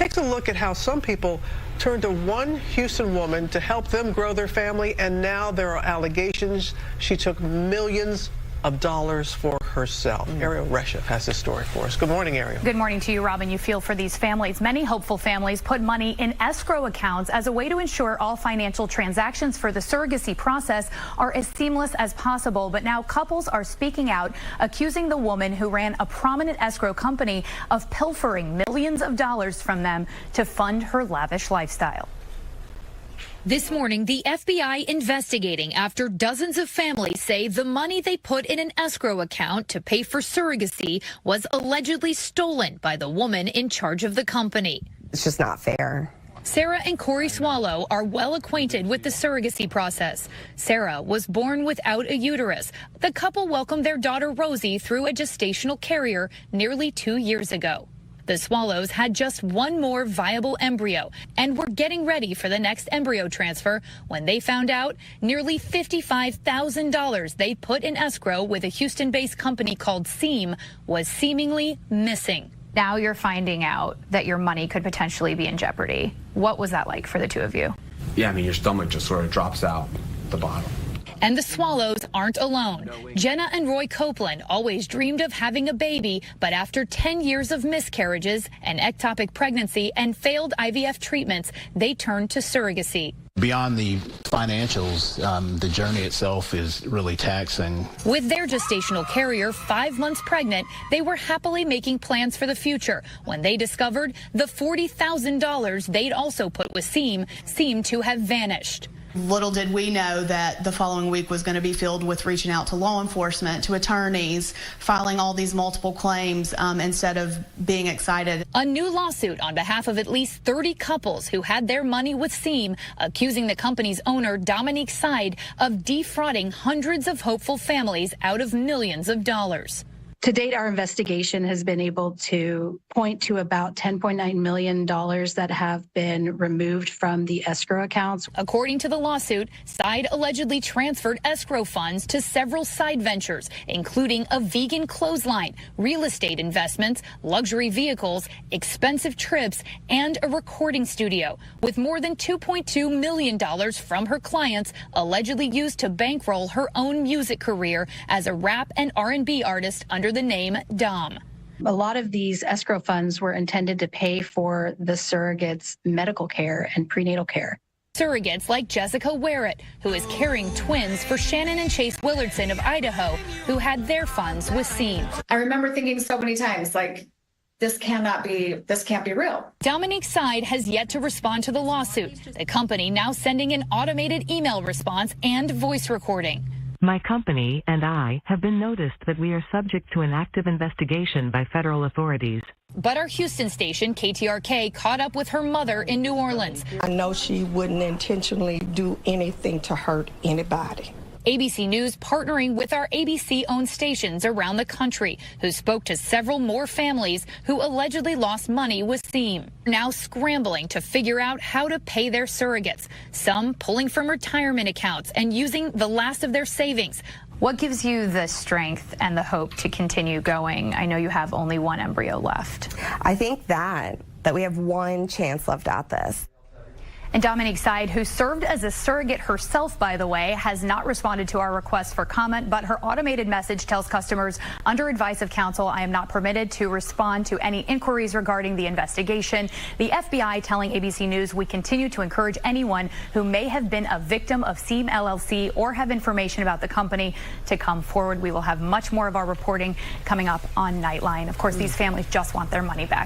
takes a look at how some people turned to one Houston woman to help them grow their family, and now there are allegations she took millions of dollars for herself. Ariel Reshef has this story for us. Good morning, Ariel. Good morning to you, Robin. You feel for these families. Many hopeful families put money in escrow accounts as a way to ensure all financial transactions for the surrogacy process are as seamless as possible. But now couples are speaking out, accusing the woman who ran a prominent escrow company of pilfering millions of dollars from them to fund her lavish lifestyle. This morning, the FBI investigating after dozens of families say the money they put in an escrow account to pay for surrogacy was allegedly stolen by the woman in charge of the company. It's just not fair. Sarah and Corey Swallow are well acquainted with the surrogacy process. Sarah was born without a uterus. The couple welcomed their daughter Rosie through a gestational carrier nearly 2 years ago. The Swallows had just one more viable embryo and were getting ready for the next embryo transfer when they found out nearly $55,000 they put in escrow with a Houston-based company called Seam was seemingly missing. Now you're finding out that your money could potentially be in jeopardy. What was that like for the two of you? Yeah, I mean, your stomach just sort of drops out the bottom. And the Swallows aren't alone. Jenna and Roy Copeland always dreamed of having a baby, but after 10 years of miscarriages, an ectopic pregnancy, and failed IVF treatments, they turned to surrogacy. Beyond the financials, the journey itself is really taxing. With their gestational carrier 5 months pregnant, they were happily making plans for the future when they discovered the $40,000 they'd also put with Seam seemed to have vanished. Little did we know that the following week was going to be filled with reaching out to law enforcement, to attorneys, filing all these multiple claims instead of being excited. A new lawsuit on behalf of at least 30 couples who had their money with Seam, accusing the company's owner, Dominique Side, of defrauding hundreds of hopeful families out of millions of dollars. To date, our investigation has been able to point to about $10.9 million that have been removed from the escrow accounts. According to the lawsuit, Side allegedly transferred escrow funds to several side ventures, including a vegan clothesline, real estate investments, luxury vehicles, expensive trips, and a recording studio, with more than $2.2 million from her clients allegedly used to bankroll her own music career as a rap and R&B artist under the name Dom. A lot of these escrow funds were intended to pay for the surrogates' medical care and prenatal care. Surrogates like Jessica Werrett, who is carrying twins for Shannon and Chase Willardson of Idaho, who had their funds with Seam. I remember thinking so many times, like, this can't be real. Dominique Side has yet to respond to the lawsuit, the company now sending an automated email response and voice recording. My company and I have been noticed that we are subject to an active investigation by federal authorities. But our Houston station, KTRK, caught up with her mother in New Orleans. I know she wouldn't intentionally do anything to hurt anybody. ABC News partnering with our ABC-owned stations around the country, who spoke to several more families who allegedly lost money with Seam. Now scrambling to figure out how to pay their surrogates, some pulling from retirement accounts and using the last of their savings. What gives you the strength and the hope to continue going? I know you have only one embryo left. I think that we have one chance left at this. And Dominique Side, who served as a surrogate herself, by the way, has not responded to our request for comment, but her automated message tells customers, under advice of counsel, I am not permitted to respond to any inquiries regarding the investigation. The FBI telling ABC News, we continue to encourage anyone who may have been a victim of Seam LLC or have information about the company to come forward. We will have much more of our reporting coming up on Nightline. Of course, these families just want their money back.